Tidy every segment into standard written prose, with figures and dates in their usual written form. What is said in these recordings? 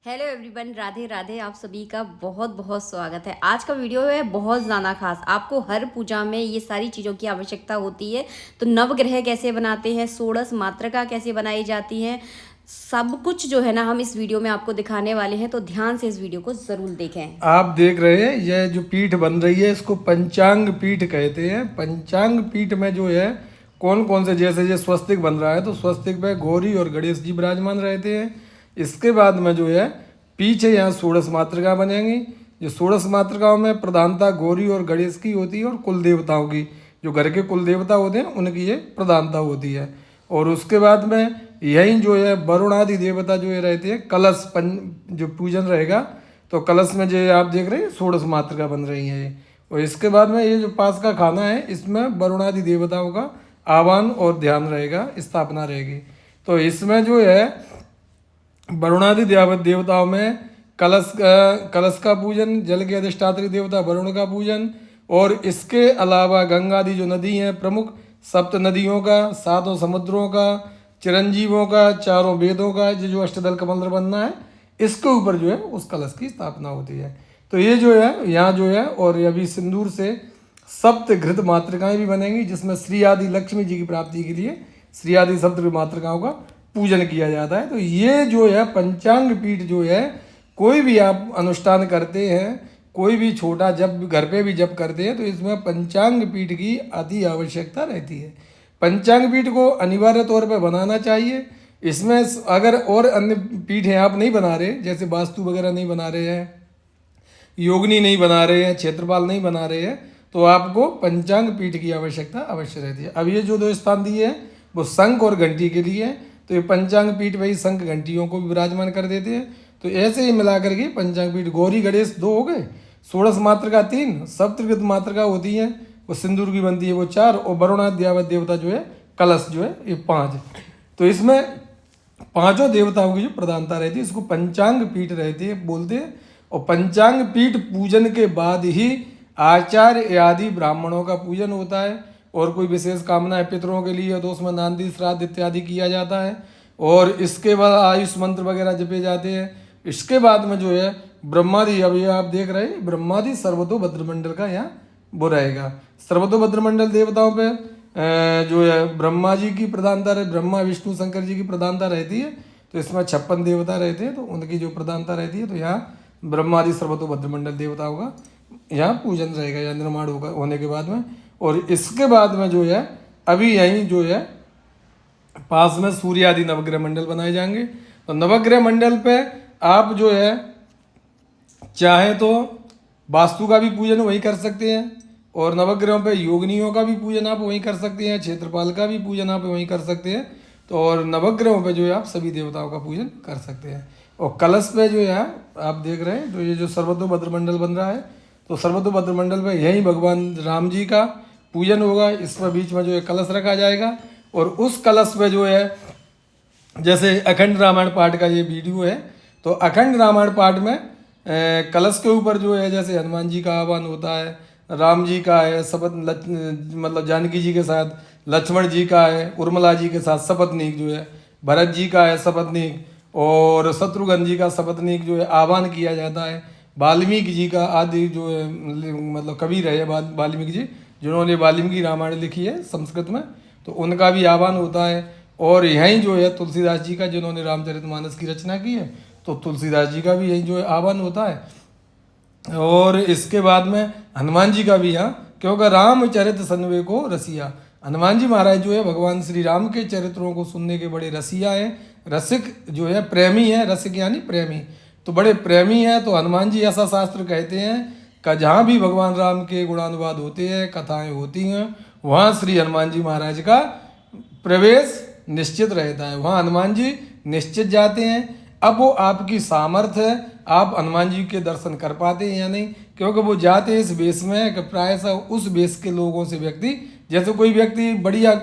Hello everyone, Radhe Radhe. आप सभी का बहुत बहुत स्वागत है। आज का वीडियो है बहुत ज़्यादा खास। आपको हर पूजा में ये सारी चीज़ों की आवश्यकता होती है। तो नवग्रह कैसे बनाते हैं, षोडश मातृका कैसे बनाई जाती है, सब कुछ जो है ना हम इस वीडियो में आपको दिखाने वाले हैं। तो ध्यान से इस वीडियो को ज़रूर देखें। आप देख रहे हैं यह जो पीठ बन रही है इसको पंचांग पीठ कहते हैं। पंचांग पीठ में जो है कौन कौन से, जैसे ये स्वस्तिक बन रहा है तो स्वस्तिक पे गौरी और गणेश जी विराजमान रहते हैं। इसके बाद में जो है पीछे यहाँ षोडश मातृका बनेंगी। जो षोडश मातृकाओं में प्रधानता गौरी और गणेश की होती है और कुल देवताओं की, जो घर के कुल देवता होते हैं उनकी ये प्रधानता होती है। और उसके बाद में यही जो है वरुण आदि देवता जो है रहते हैं। कलश जो पूजन रहेगा तो कलश में जो आप देख रहे हैं षोडश मातृका बन रही है ये। और इसके बाद में ये जो पास का खाना है इसमें वरुणादि देवताओं का आह्वान और ध्यान रहेगा, स्थापना रहेगी। तो इसमें जो है वरुणादि देवताओं में कलश का पूजन, जल के अधिष्ठात्री देवता वरुण का पूजन, और इसके अलावा गंगादि जो नदी हैं प्रमुख, सप्त नदियों का, सातों समुद्रों का, चिरंजीवों का, चारों वेदों का जो अष्टदल कमल बनना है, इसके ऊपर जो है उस कलश की स्थापना होती है। तो ये जो है यहाँ जो है, और अभी सिंदूर से सप्त घृत मातृकाएं भी बनेंगी जिसमें श्री आदि लक्ष्मी जी की प्राप्ति के लिए श्री आदि सप्त मातृकाओं का पूजन किया जाता है। तो ये जो है पंचांग पीठ जो है, कोई भी आप अनुष्ठान करते हैं, कोई भी छोटा जब घर पे भी जब करते हैं तो इसमें पंचांग पीठ की अति आवश्यकता रहती है। पंचांग पीठ को अनिवार्य तौर पर बनाना चाहिए। इसमें अगर और अन्य पीठें आप नहीं बना रहे, जैसे वास्तु वगैरह नहीं बना रहे हैं, योगिनी नहीं बना रहे हैं, क्षेत्रपाल नहीं बना रहे हैं, तो आपको पंचांग पीठ की आवश्यकता अवश्य रहती है। अब ये जो दो स्थान दिए हैं वो शंख और घंटी के लिए है, तो ये पंचांग पीठ वही शंख घंटियों को भी विराजमान कर देते हैं। तो ऐसे ही मिलाकर के पंचांग पीठ गौरी गणेश 2 हो गए, षोडश मातृका 3, सप्तकृत मातृका होती है वो सिंदूर की बनती है वो 4, और वरुणाद्यावत देवता जो है कलश जो है ये 5। तो इसमें पांचों देवताओं की जो प्रधानता रहती है इसको पंचांग पीठ रहती है बोलते हैं। और पंचांग पीठ पूजन के बाद ही आचार्य आदि ब्राह्मणों का पूजन होता है, और कोई विशेष कामना है पितरों के लिए तो उसमें नांदी श्राद्ध इत्यादि किया जाता है, और इसके बाद आयुष मंत्र वगैरह जपे जाते हैं। इसके बाद में जो है ब्रह्मादि, अभी आप देख रहे हैं ब्रह्मादि सर्वतोभद्र मंडल का यहाँ वो रहेगा। सर्वतोभद्र मंडल देवताओं पे जो है ब्रह्मा जी की प्रधानता रहे, ब्रह्मा विष्णु शंकर जी की प्रधानता रहती है। तो इसमें 56 देवता रहते हैं तो उनकी जो प्रधानता रहती है, तो यहाँ ब्रह्मादि सर्वतोभद्र मंडल देवताओं का यहाँ पूजन रहेगा या निर्माण होगा होने के बाद में। और इसके बाद में जो है अभी यहीं जो है पास में सूर्य आदि नवग्रह मंडल बनाए जाएंगे। तो नवग्रह मंडल पे आप जो है चाहे तो वास्तु का भी पूजन वहीं कर सकते हैं, और नवग्रहों पे योगिनियों का भी पूजन आप वहीं कर सकते हैं, क्षेत्रपाल का भी पूजन आप वहीं कर सकते हैं। तो और नवग्रहों पे जो है आप सभी देवताओं का पूजन कर सकते हैं। और कलश पे जो है आप देख रहे हैं तो ये जो सर्वतोभद्र मंडल बन रहा है, तो सर्वतोभद्र मंडल पे यही भगवान राम जी का पूजन होगा। इसमें बीच में जो है कलश रखा जाएगा, और उस कलश पे जो है जैसे अखंड रामायण पाठ का ये वीडियो है, तो अखंड रामायण पाठ में कलश के ऊपर जो है जैसे हनुमान जी का आह्वान होता है, राम जी का है शपथ, मतलब जानकी जी के साथ, लक्ष्मण जी का है, उर्मिला जी के साथ शपथनीक जो है, भरत जी का है शपथनीक, और शत्रुघ्न जी का शपथनीक जो है आह्वान किया जाता है। वाल्मीकि जी का आदि जो है मतलब कवि रहे वाल्मीकि जी, जिन्होंने वाल्मीकि रामायण लिखी है संस्कृत में, तो उनका भी आह्वान होता है। और यहीं जो है तुलसीदास जी का, जिन्होंने रामचरितमानस की रचना की है, तो तुलसीदास जी का भी यही जो है आह्वान होता है। और इसके बाद में हनुमान जी का भी यहाँ, क्योंकि रामचरित सनवे को रसिया, हनुमान जी महाराज जो है भगवान श्री राम के चरित्रों को सुनने के बड़े रसिया हैं, रसिक जो है प्रेमी है, रसिक यानी प्रेमी, तो बड़े प्रेमी हैं। तो हनुमान जी ऐसा शास्त्र कहते हैं कि जहाँ भी भगवान राम के गुणानुवाद होते हैं, कथाएं होती हैं, वहाँ श्री हनुमान जी महाराज का प्रवेश निश्चित रहता है, वहाँ हनुमान जी निश्चित जाते हैं। अब वो आपकी सामर्थ्य है, आप हनुमान जी के दर्शन कर पाते हैं या नहीं, क्योंकि वो जाते इस वेश में कि प्रायः उस वेश के लोगों से व्यक्ति, जैसे कोई व्यक्ति बढ़िया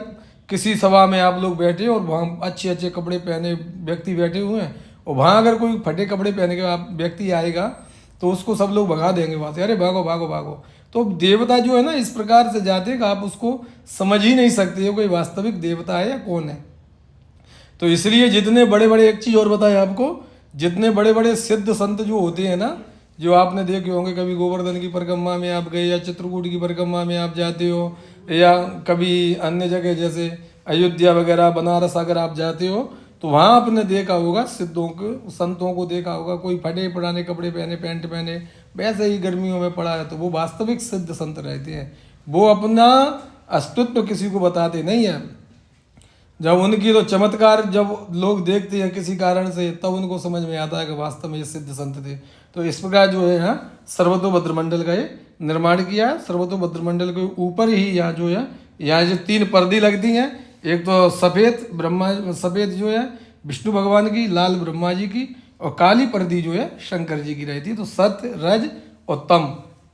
किसी सभा में आप लोग बैठे और वहाँ अच्छे अच्छे कपड़े पहने व्यक्ति बैठे हुए हैं, और वहाँ अगर कोई फटे कपड़े पहने के आप व्यक्ति आएगा तो उसको सब लोग भगा देंगे वहाँ से, अरे भागो भागो भागो। तो देवता जो है ना इस प्रकार से जाते हैं कि आप उसको समझ ही नहीं सकते हो कोई वास्तविक देवता है या कौन है। तो इसलिए जितने बड़े बड़े, एक चीज़ और बताएं आपको, जितने बड़े बड़े सिद्ध संत जो होते हैं ना, जो आपने देखे होंगे, कभी गोवर्धन की परिक्रमा में आप गए या चित्रकूट की परिक्रमा में आप जाते हो, या कभी अन्य जगह जैसे अयोध्या वगैरह बनारस अगर आप जाते हो, तो वहाँ आपने देखा होगा सिद्धों को, संतों को देखा होगा, कोई फटे पुराने कपड़े पहने, पैंट पहने, वैसे ही गर्मियों में पड़ा है, तो वो वास्तविक सिद्ध संत रहते हैं। वो अपना अस्तित्व किसी को बताते नहीं है। जब उनकी तो चमत्कार जब लोग देखते हैं किसी कारण से, तब उनको समझ में आता है कि वास्तव में ये सिद्ध संत थे। तो इस प्रकार जो है यहाँ सर्वतोभद्र मंडल का ये निर्माण किया है। सर्वतोभद्र मंडल के ऊपर ही यहाँ जो है, यहाँ जो 3 पर्दी लगती हैं, एक तो सफ़ेद जो है विष्णु भगवान की, लाल ब्रह्मा जी की, और काली पर्दी जो है शंकर जी की रहती है। तो सत्य, रज और तम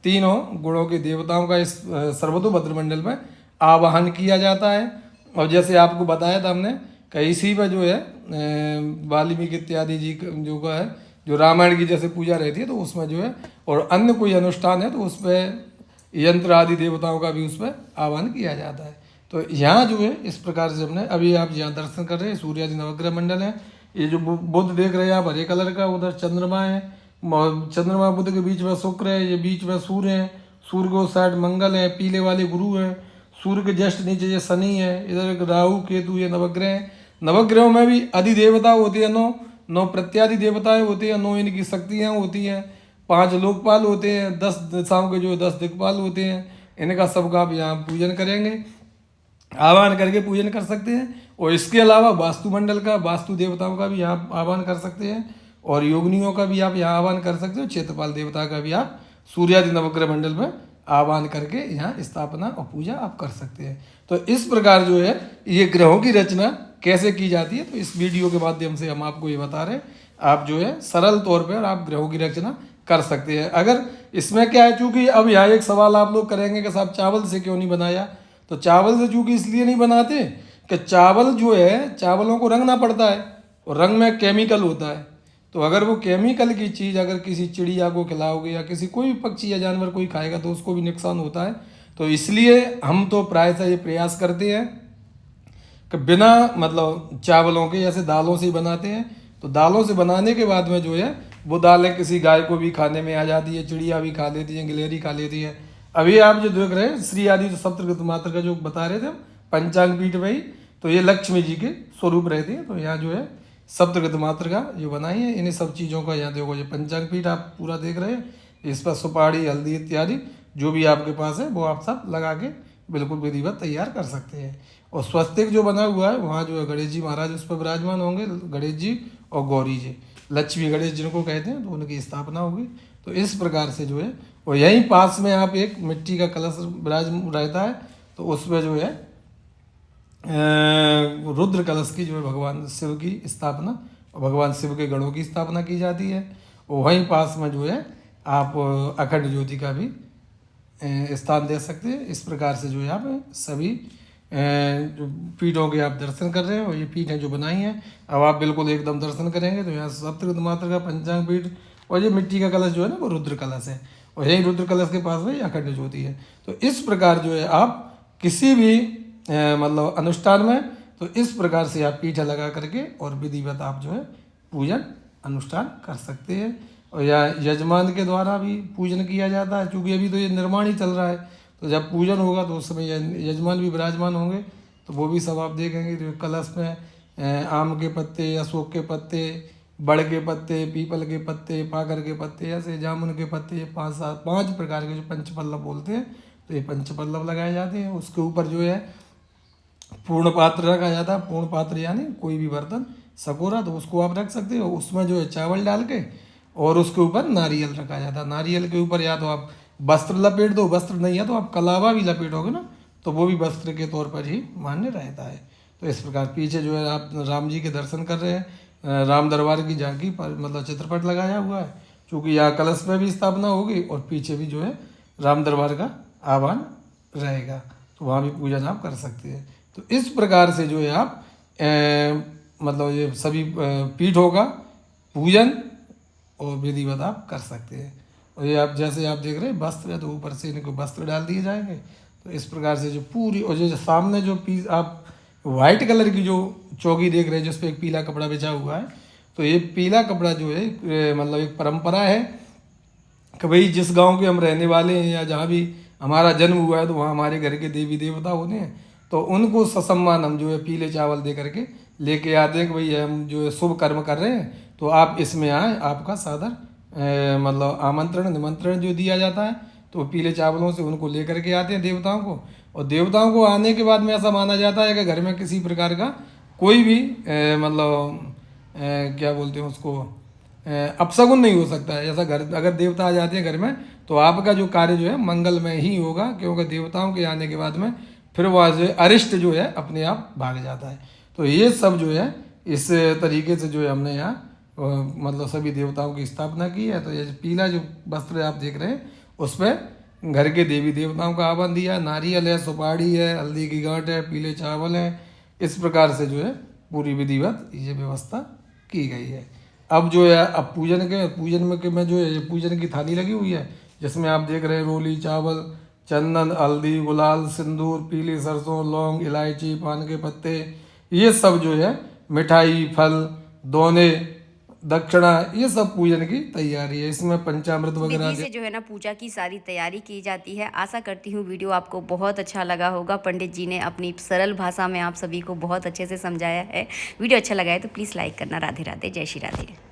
तीनों गुणों के देवताओं का इस सर्वतोभद्र मंडल में आवाहन किया जाता है। और जैसे आपको बताया था हमने कि इसी पर जो है वाल्मीकि इत्यादि जी जो का है, जो रामायण की जैसे पूजा रहती है, तो उसमें जो है, और अन्य कोई अनुष्ठान है तो उस पर यंत्र आदि देवताओं का भी उस पर आह्वान किया जाता है। तो यहाँ जो है इस प्रकार से हमने, अभी आप यहाँ दर्शन कर रहे हैं, सूर्यादि नवग्रह मंडल है। ये जो बुद्ध देख रहे हैं आप हरे कलर का, उधर चंद्रमा है, चंद्रमा बुद्ध के बीच में शुक्र है, ये बीच में सूर्य है, सूर्य को साइड मंगल है, पीले वाले गुरु है, सूर्य के जस्ट नीचे ये शनि है, इधर एक राहु केतु, ये नवग्रह हैं। नवग्रहों में भी अधिदेवता होती है, 9 प्रत्यादि देवताएं होती हैं, 9 इनकी शक्तियाँ होती हैं, 5 लोकपाल होते हैं, 10 दिशाओं के जो 10 दिक्पाल होते हैं, इनका सबका आप यहाँ पूजन करेंगे, आह्वान करके पूजन कर सकते हैं। और इसके अलावा वास्तुमंडल का, वास्तु देवताओं का भी आप आह्वान कर सकते हैं, और योगिनियों का भी आप यहाँ आह्वान कर सकते हो, क्षेत्रपाल देवता का भी आप सूर्यादि नवग्रह मंडल में आह्वान करके यहाँ स्थापना और पूजा आप कर सकते हैं। तो इस प्रकार जो है ये ग्रहों की रचना कैसे की जाती है, तो इस वीडियो के माध्यम से हम आपको ये बता रहे हैं। आप जो है सरल तौर पर आप ग्रहों की रचना कर सकते हैं। अगर इसमें क्या है, चूंकि अब यहाँ एक सवाल आप लोग करेंगे कि साहब चावल से क्यों नहीं बनाया, तो चावल से चूंकि इसलिए नहीं बनाते कि चावल जो है, चावलों को रंगना पड़ता है, और रंग में केमिकल होता है। तो अगर वो केमिकल की चीज़ अगर किसी चिड़िया को खिलाओगे या किसी कोई भी पक्षी या जानवर कोई खाएगा तो उसको भी नुकसान होता है। तो इसलिए हम तो प्रायः ये प्रयास करते हैं कि बिना मतलब चावलों के, जैसे दालों से ही बनाते हैं, तो दालों से बनाने के बाद में जो है वो दालें किसी गाय को भी खाने में आ जाती है, चिड़िया भी खा लेती है, गिलहरी खा लेती है। अभी आप जो देख रहे हैं श्री आदि सप्तऋतु मात्र का जो बता रहे थे हम पंचांग पीठ में ही, तो ये लक्ष्मी जी के स्वरूप रहते हैं। तो यहाँ जो है सप्तऋतु मात्र का जो बनाई है, इन्हीं सब चीज़ों का यहाँ देखो, ये पंचांग पीठ आप पूरा देख रहे हैं, इस पर सुपारी, हल्दी इत्यादि जो भी आपके पास है वो आप सब लगा के बिल्कुल विधिवत तैयार कर सकते हैं। और स्वस्तिक जो बना हुआ है वहाँ जो है गणेश जी महाराज उस पर विराजमान होंगे, गणेश जी और गौरी जी, लक्ष्मी गणेश जिनको कहते हैं, तो उनकी स्थापना होगी। तो इस प्रकार से जो है, और यहीं पास में आप एक मिट्टी का कलश विराज रहता है, तो उसमें जो है रुद्र कलश की जो है भगवान शिव की स्थापना और भगवान शिव के गणों की स्थापना की जाती है। और वहीं पास में जो है आप अखंड ज्योति का भी स्थान दे सकते हैं। इस प्रकार से जो है आप सभी जो पीठों के आप दर्शन कर रहे हैं, और ये पीठें जो बनाई हैं, अब आप बिल्कुल एकदम दर्शन करेंगे तो यहाँ सप्तऋतु मात्र का पंचांग पीठ, और ये मिट्टी का कलश जो है ना वो रुद्र कलश है, और यही रुद्र कलश के पास में अखंड ज्योति है। तो इस प्रकार जो है आप किसी भी मतलब अनुष्ठान में, तो इस प्रकार से आप पीठा लगा करके और विधिवत आप जो है पूजन अनुष्ठान कर सकते हैं। और या यजमान के द्वारा भी पूजन किया जाता है, क्योंकि अभी तो ये निर्माण ही चल रहा है, तो जब पूजन होगा तो उस समय यजमान भी विराजमान होंगे, तो वो भी सब आप देखेंगे। तो कलश में आम के पत्ते, अशोक के पत्ते, बड़ के पत्ते, पीपल के पत्ते, पाकर के पत्ते, ऐसे जामुन के पत्ते, 5 प्रकार के जो पंचपल्लव बोलते हैं, तो ये पंचपल्लव लगाए जाते हैं। उसके ऊपर जो है पूर्ण पात्र रखा जाता है। पूर्ण पात्र यानी कोई भी बर्तन, सकोरा, तो उसको आप रख सकते हो, उसमें जो है चावल डाल के, और उसके ऊपर नारियल रखा जाता है। नारियल के ऊपर या तो आप वस्त्र लपेट दो, वस्त्र नहीं है तो आप कलावा भी लपेटोगे ना, तो वो भी वस्त्र के तौर पर ही मान्य रहता है। तो इस प्रकार पीछे जो है आप राम जी के दर्शन कर रहे हैं, राम दरबार की झांकी पर मतलब चित्रपट लगाया हुआ है, क्योंकि यहाँ कलश में भी स्थापना होगी और पीछे भी जो है राम दरबार का आह्वान रहेगा, तो वहाँ भी पूजन आप कर सकते हैं। तो इस प्रकार से जो है आप मतलब ये सभी पीठों का पूजन और विधिवत आप कर सकते हैं। और ये आप जैसे आप देख रहे हैं वस्त्र है, तो ऊपर से इनको वस्त्र डाल दिए जाएंगे। तो इस प्रकार से जो पूरी, और जो सामने जो पीस आप वाइट कलर की जो चौकी देख रहे हैं जिस पर एक पीला कपड़ा बिछा हुआ है, तो ये पीला कपड़ा जो है मतलब एक परंपरा है कि भाई जिस गांव के हम रहने वाले हैं या जहाँ भी हमारा जन्म हुआ है तो वहाँ हमारे घर के देवी देवता होते हैं, तो उनको ससम्मान हम जो है पीले चावल दे करके लेके आते हैं कि भाई हम जो है शुभ कर्म कर रहे हैं, तो आप इसमें आए, आपका सादर मतलब आमंत्रण निमंत्रण जो दिया जाता है, तो पीले चावलों से उनको लेकर के आते हैं देवताओं को। और देवताओं को आने के बाद में ऐसा माना जाता है कि घर में किसी प्रकार का कोई भी मतलब क्या बोलते हैं उसको, अपशगुन नहीं हो सकता है। ऐसा घर अगर देवता आ जाते हैं घर में तो आपका जो कार्य जो है मंगलमय ही होगा, क्योंकि देवताओं के आने के बाद में फिर वहाँ से अरिष्ट जो है अपने आप भाग जाता है। तो ये सब जो है इस तरीके से जो है हमने यहाँ मतलब सभी देवताओं की स्थापना की है। तो ये पीला जो वस्त्र आप देख रहे हैं उस पर घर के देवी देवताओं का आह्वान दिया, नारियल है, सुपारी है, हल्दी की गांठ है, पीले चावल है, इस प्रकार से जो है पूरी विधिवत ये व्यवस्था की गई है। अब जो है अब पूजन में जो है पूजन की थाली लगी हुई है, जिसमें आप देख रहे हैं रोली, चावल, चंदन, हल्दी, गुलाल, सिंदूर, पीली सरसों, लौंग, इलायची, पान के पत्ते, ये सब जो है मिठाई, फल, दोने, दक्षिणा, ये सब पूजन की तैयारी है। इसमें पंचामृत वगैरह विधि से जो है ना पूजा की सारी तैयारी की जाती है। आशा करती हूँ वीडियो आपको बहुत अच्छा लगा होगा। पंडित जी ने अपनी सरल भाषा में आप सभी को बहुत अच्छे से समझाया है। वीडियो अच्छा लगा है तो प्लीज़ लाइक करना। राधे राधे, जय श्री राधे।